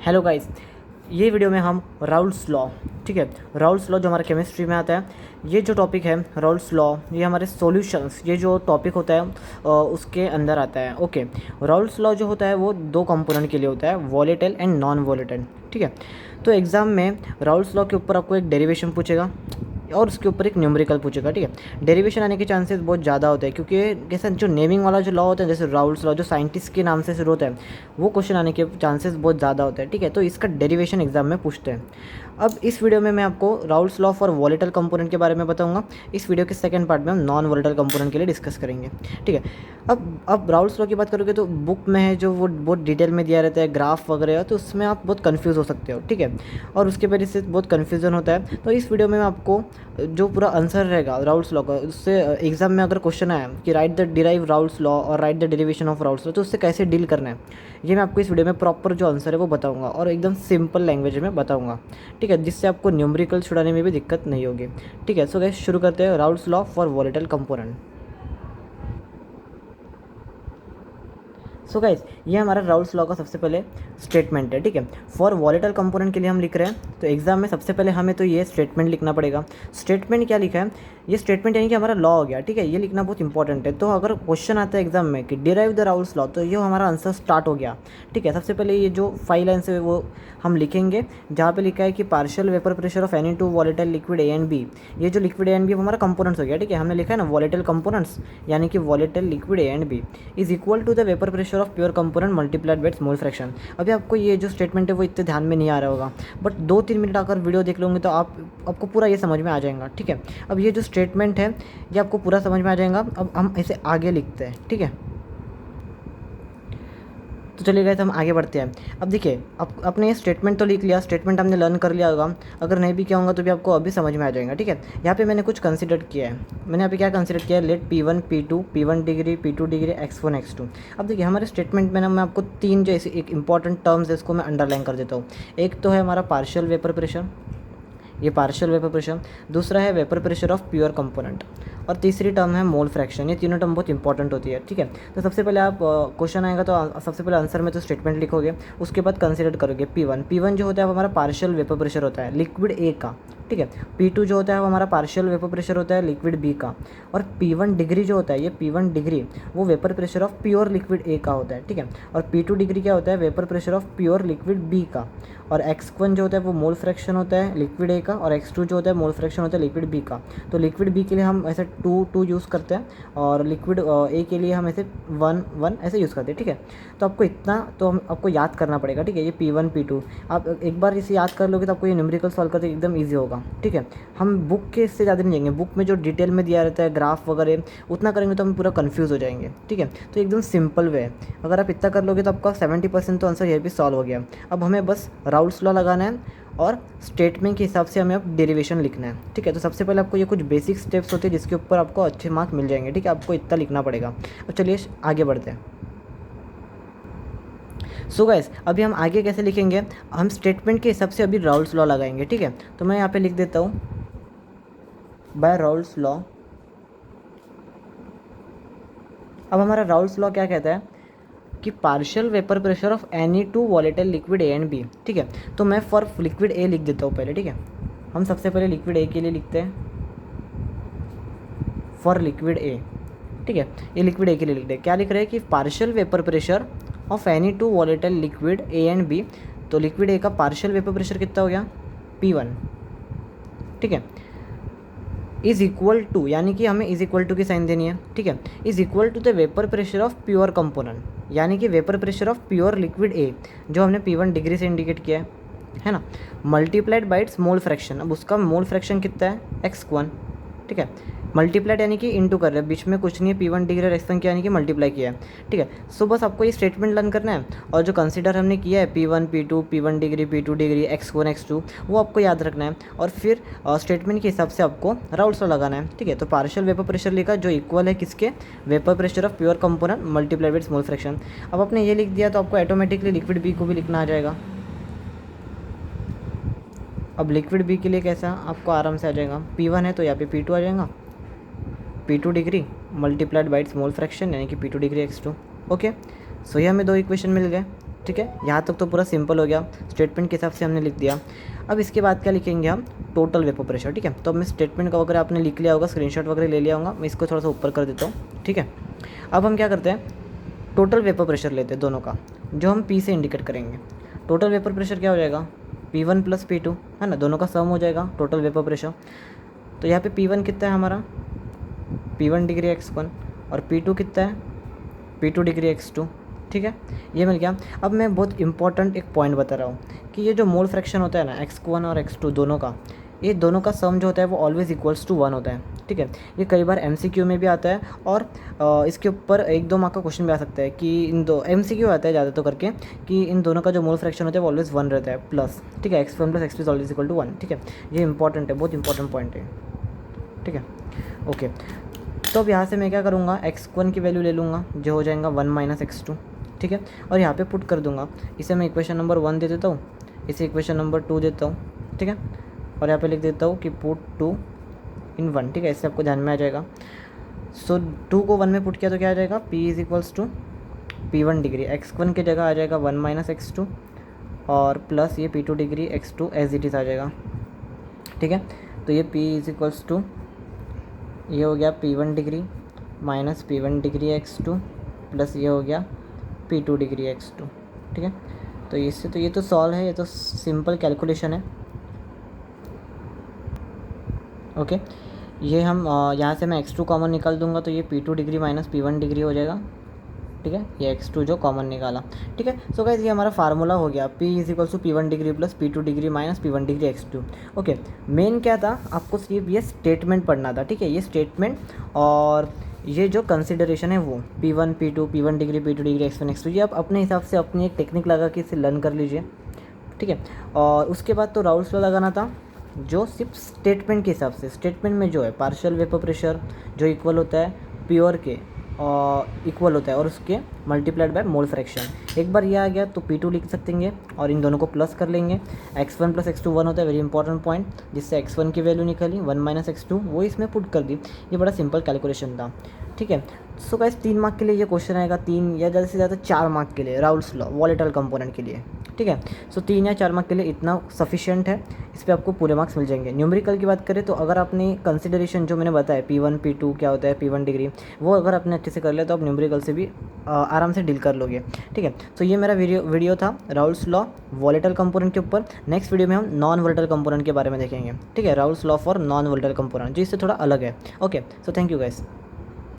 Hello guys, ये video में हम राउल्स लॉ, ठीक है, राउल्स लॉ जो हमारा केमिस्ट्री में आता है, ये जो टॉपिक है राउल्स लॉ, ये हमारे सॉल्यूशंस, ये जो टॉपिक होता है उसके अंदर आता है। ओके, राउल्स लॉ जो होता है वो दो कंपोनेंट के लिए होता है, वॉलेटाइल एंड नॉन वॉलेटाइल, ठीक है। तो एग्ज़ाम में राउल्स लॉ के ऊपर आपको एक डेरिवेशन पूछेगा और उसके ऊपर एक न्यूमेरिकल पूछेगा, ठीक है। डेरिवेशन आने के चांसेस बहुत ज़्यादा होते हैं क्योंकि जैसे जो नेमिंग वाला जो लॉ होता है, जैसे राउल्स लॉ जो साइंटिस्ट के नाम से शुरू होता है, वो क्वेश्चन आने के चांसेस बहुत ज़्यादा होते हैं, ठीक है। तो इसका डेरिवेशन एग्जाम में पूछते हैं। अब इस वीडियो में मैं आपको Raoult's law for volatile component के बारे में बताऊंगा। इस वीडियो के सेकंड पार्ट में हम नॉन वॉलेटाइल कंपोनेंट के लिए डिस्कस करेंगे, ठीक है। अब राउल्स लॉ की बात करोगे तो बुक में है जो वो बहुत डिटेल में दिया रहता है, ग्राफ वगैरह, तो उसमें आप बहुत कंफ्यूज हो सकते हो, ठीक है। और उसके वजह से बहुत कन्फ्यूज़न होता है। तो इस वीडियो में मैं आपको जो पूरा आंसर रहेगा राउल्स लॉ का, उससे एग्जाम में अगर क्वेश्चन आया कि write the derive Raoult's law और write the derivation of Raoult's law, तो उससे कैसे डील करना है, ये मैं आपको इस वीडियो में प्रॉपर जो आंसर है वो बताऊंगा और एकदम सिंपल लैंग्वेज में बताऊंगा, ठीक है, जिससे आपको न्यूमेरिकल छुड़ाने में भी दिक्कत नहीं होगी, ठीक है। सो गाइस, शुरू करते हैं Raoult's law for volatile component. So guys, ये हमारा राउल्स लॉ का सबसे पहले स्टेटमेंट है, ठीक है। फॉर वॉलेटाइल कंपोनेंट के लिए हम लिख रहे हैं, तो एग्जाम में सबसे पहले हमें तो ये स्टेटमेंट लिखना पड़ेगा। स्टेटमेंट क्या लिखा है, ये स्टेटमेंट यानी कि हमारा लॉ हो गया, ठीक है। ये लिखना बहुत इंपॉर्टेंट है। तो अगर क्वेश्चन आता है एग्जाम में कि डिराइव द राउल्स लॉ, तो ये हमारा आंसर स्टार्ट हो गया, ठीक है। सबसे पहले ये जो 5 लाइन्स है वो हम लिखेंगे, जहाँ पे लिखा है कि partial vapour pressure of any two volatile liquid A and B. ये जो लिक्विड ए एंड बी हमारा कंपोनेंट्स हो गया, ठीक है। हमने लिखा है ना वॉलेटाइल कंपोनेंट्स, यानी कि volatile liquid A and B is equal to the vapour pressure of pure component multiplied by mole fraction. अभी आपको ये जो स्टेटमेंट है वो इतने ध्यान में नहीं आ रहा होगा, बट 2-3 मिनट अगर वीडियो देख लोगे तो आपको पूरा ये समझ में आ जाएगा, ठीक है। अब ये जो स्टेटमेंट है ये आपको पूरा समझ में आ जाएगा। अब हम इसे आगे लिखते हैं, ठीक है। तो चलिए गाइस, हम आगे बढ़ते हैं। अब देखिए, अब आपने ये स्टेटमेंट तो लिख लिया, स्टेटमेंट हमने लर्न कर लिया होगा। अगर नहीं भी किया होगा तो भी आपको अभी समझ में आ जाएगा, ठीक है। यहाँ पे मैंने कुछ कंसिडर किया है। मैंने यहाँ पे क्या कंसिडर किया है, late P1 P2 P1 degree P2 degree x1 x2। अब देखिए, हमारे स्टेटमेंट में ना मैं आपको 3 जो ऐसे एक इंपॉर्टेंट टर्म्स है इसको मैं अंडरलाइन कर देता हूँ। एक तो है हमारा पार्शियल वेपर प्रेशर, ये पार्शियल वेपर प्रेशर। दूसरा है vapour pressure of pure component, और तीसरी टर्म है मोल फ्रैक्शन। ये तीनों टर्म बहुत इंपॉर्टेंट होती है, ठीक है। तो सबसे पहले आप क्वेश्चन आएगा तो सबसे पहले आंसर में तो स्टेटमेंट लिखोगे, उसके बाद कंसिडर करोगे P1 जो होता है वो हमारा पार्शियल वेपर प्रेशर होता है लिक्विड ए का, ठीक है। P2 जो होता है वो हमारा पार्शियल वेपर प्रेशर होता है लिक्विड बी का। और P1 डिग्री जो होता है, ये P1 डिग्री वो vapour pressure of pure liquid A का होता है, ठीक है। और P2 डिग्री क्या होता है, vapour pressure of pure liquid B का। और x1 जो होता है वो मोल फ्रैक्शन होता है लिक्विड ए का, और x2 जो होता है मोल फ्रैक्शन होता है लिक्विड बी का। तो लिक्विड बी के लिए हम ऐसे 2 यूज़ करते हैं, और लिक्विड ए के लिए हम ऐसे 1 ऐसे यूज़ करते हैं, ठीक है। तो आपको इतना तो हम आपको याद करना पड़ेगा, ठीक है। ये P1 P2 आप एक बार इसे याद कर लोगे तो आपको ये न्यूमेरिकल सॉल्व करते एकदम ईजी होगा, ठीक है। हम बुक के इससे ज़्यादा नहीं जाएंगे, बुक में जो डिटेल में दिया रहता है ग्राफ वगैरह उतना करेंगे तो हम पूरा कन्फ्यूज़ हो जाएंगे, ठीक है। तो एकदम सिंपल वे है, अगर आप इतना कर लोगे तो आपका 70% तो आंसर ये भी सॉल्व हो गया। अब हमें बस राउल्स लॉ लगाना है और स्टेटमेंट के हिसाब से हमें अब डेरिवेशन लिखना है, ठीक है। तो सबसे पहले आपको ये कुछ बेसिक स्टेप्स होते हैं जिसके ऊपर आपको अच्छे मार्क मिल जाएंगे, ठीक है। आपको इतना लिखना पड़ेगा। अब चलिए आगे बढ़ते हैं। सो गाइस, अभी हम आगे कैसे लिखेंगे, हम स्टेटमेंट के हिसाब से अभी राउल्स लॉ लगाएंगे, ठीक है। तो मैं यहाँ पे लिख देता हूँ बाय राउल्स लॉ। अब हमारा राउल्स लॉ क्या कहता है कि partial vapour pressure of any two volatile liquid A and B, ठीक है। तो मैं फॉर लिक्विड ए लिख देता हूँ पहले, ठीक है। हम सबसे पहले लिक्विड ए के लिए लिखते हैं, फॉर लिक्विड ए, ठीक है। ये लिक्विड ए के लिए लिखते हैं, क्या लिख रहे हैं कि partial vapour pressure of any two volatile liquid A and B. तो लिक्विड ए का पार्शियल वेपर प्रेशर कितना हो गया, P1, ठीक है। इज़ इक्वल टू, यानी कि हमें इज़ इक्वल टू की साइन देनी है, ठीक है। Is equal to the vapour pressure of pure component, यानी कि vapour pressure of pure liquid A जो हमने P1 डिग्री से इंडिकेट किया है ना, multiplied by its mole fraction. अब उसका मोल फ्रैक्शन कितना है, x1, ठीक है। मल्टीप्लाइड यानी कि इंटू कर रहे हैं, बीच में कुछ नहीं है, P1 डिग्री और x1 किया यानी कि मल्टीप्लाई किया है, ठीक है। सो बस आपको ये स्टेटमेंट लर्न करना है, और जो कंसीडर हमने किया है P1 P2 P1 degree P2 degree x1 x2 वो आपको याद रखना है, और फिर स्टेटमेंट के हिसाब से आपको राउल्स लॉ लगाना है, ठीक है। तो पार्शियल वेपर प्रेशर लिखा जो इक्वल है किसके, vapour pressure of pure component multiply by mole fraction. अब आपने ये लिख दिया तो आपको ऑटोमेटिकली लिक्विड बी को भी लिखना आ जाएगा। अब लिक्विड बी के लिए कैसा आपको आराम से आ जाएगा, P1 है तो यहाँ पे P2 आ जाएगा, P2 degree multiplied by its mole fraction यानी कि P2 डिग्री x2, ओके। सो ये हमें 2 इक्वेशन मिल गए, ठीक है, यहाँ तक तो पूरा सिंपल हो गया, स्टेटमेंट के हिसाब से हमने लिख दिया। अब इसके बाद क्या लिखेंगे हम, टोटल वेपर प्रेशर। ठीक है, तो अब मैं स्टेटमेंट का वगैरह आपने लिख लिया होगा, स्क्रीनशॉट वगैरह ले लिया होगा, मैं इसको थोड़ा सा ऊपर कर देता हूँ। ठीक है, अब हम क्या करते हैं, टोटल वेपर प्रेशर लेते हैं दोनों का, जो हम P से इंडिकेट करेंगे। टोटल वेपर प्रेशर क्या हो जाएगा, P1 + P2, है ना, दोनों का सम हो जाएगा टोटल वेपर प्रेशर। तो यहाँ पे P1 कितना है हमारा, P1 डिग्री x1, और P2 कितना है, P2 डिग्री x2। ठीक है, ये मिल गया। अब मैं बहुत इंपॉर्टेंट एक पॉइंट बता रहा हूँ कि ये जो मोल फ्रैक्शन होता है ना, x1 और x2 दोनों का, ये दोनों का सम जो होता है वो ऑलवेज इक्वल्स टू 1 होता है। ठीक है, ये कई बार MCQ में भी आता है, और इसके ऊपर 1-2 मार्क का क्वेश्चन भी आ सकता है कि इन दो MCQ आता है ज़्यादा तो करके, कि इन दोनों का जो मोल फ्रैक्शन होता है वो ऑलवेज 1 रहता है प्लस। ठीक है, x1 + x2 always equal to 1। ठीक है, ये इंपॉर्टेंट है, बहुत इंपॉर्टेंट पॉइंट है। ठीक है, ओके। तो अब यहाँ से मैं क्या करूँगा, x1 की वैल्यू ले लूँगा, जो हो जाएगा 1 - x2। ठीक है, और यहाँ पे पुट कर दूँगा, इसे मैं इक्वेशन नंबर 1 दे देता हूँ, इसे इक्वेशन नंबर 2 देता हूँ। ठीक है, और यहाँ पे लिख देता हूँ कि पुट 2 इन 1। ठीक है, इससे आपको ध्यान में आ जाएगा। सो 2 को 1 में पुट किया तो क्या आ जाएगा, P = P1 डिग्री x1 की जगह आ जाएगा 1 - x2, और प्लस ये P2 degree x2 as it is आ जाएगा। ठीक है, तो ये P = ये हो गया P1 degree minus P1 degree x2 plus ये हो गया P2 डिग्री x2। ठीक है, तो इससे तो ये तो सॉल्व है, ये तो सिंपल कैलकुलेशन है। ओके, ये हम यहाँ से मैं x2 कॉमन निकाल दूंगा, तो ये P2 degree minus P1 degree हो जाएगा। ठीक है, ये x2 जो कॉमन निकाला। ठीक है, सो गाइस ये हमारा फार्मूला हो गया, P = P1 degree plus P2 degree minus P1 degree x2। Okay, main क्या था, आपको सिर्फ ये स्टेटमेंट पढ़ना था। ठीक है, ये स्टेटमेंट और ये जो कंसिडरेशन है वो P1 P2 P1 degree P2 degree x1 x2, ये आप अपने हिसाब से अपनी एक टेक्निक लगा के इसे लर्न कर लीजिए। ठीक है, और उसके बाद तो राउल्स लॉ लगाना था, जो सिर्फ स्टेटमेंट के हिसाब से, स्टेटमेंट में जो है पार्शियल वेपर प्रेशर जो इक्वल होता है प्योर के इक्वल होता है, और उसके मल्टीप्लाइड बाय मोल फ्रैक्शन। एक बार ये आ गया तो P2 लिख सकते हैं, और इन दोनों को प्लस कर लेंगे। x1 + x2 1 होता है, वेरी इंपॉर्टेंट पॉइंट, जिससे x1 की वैल्यू निकली 1 - x2, वो इसमें पुट कर दी। ये बड़ा सिंपल कैलकुलेशन था। ठीक है, सो गाइस 3 मार्क के लिए ये क्वेश्चन आएगा, 3 या ज़्यादा से ज़्यादा 4 मार्क के लिए राउल्स लॉ वॉलेटाइल कंपोनेंट के लिए। ठीक है, सो 3 या 4 मार्क के लिए इतना सफिशिएंट है, इस पर आपको पूरे मार्क्स मिल जाएंगे। न्यूमेरिकल की बात करें तो अगर आपने कंसिडरेशन जो मैंने बताया P1 P2 क्या होता है, P1 डिग्री, वो अगर आपने अच्छे से कर लिया तो आप न्यूमेरिकल से भी आराम से डील कर लोगे। ठीक है, तो ये मेरा वीडियो था राउल्स लॉ वॉलेटाइल कंपोनेंट के ऊपर। नेक्स्ट वीडियो में हम नॉन वॉलेटाइल कंपोनेंट के बारे में देखेंगे। ठीक है, Raoult's law for non volatile component, जो इससे थोड़ा अलग है। Okay, so thank you guys.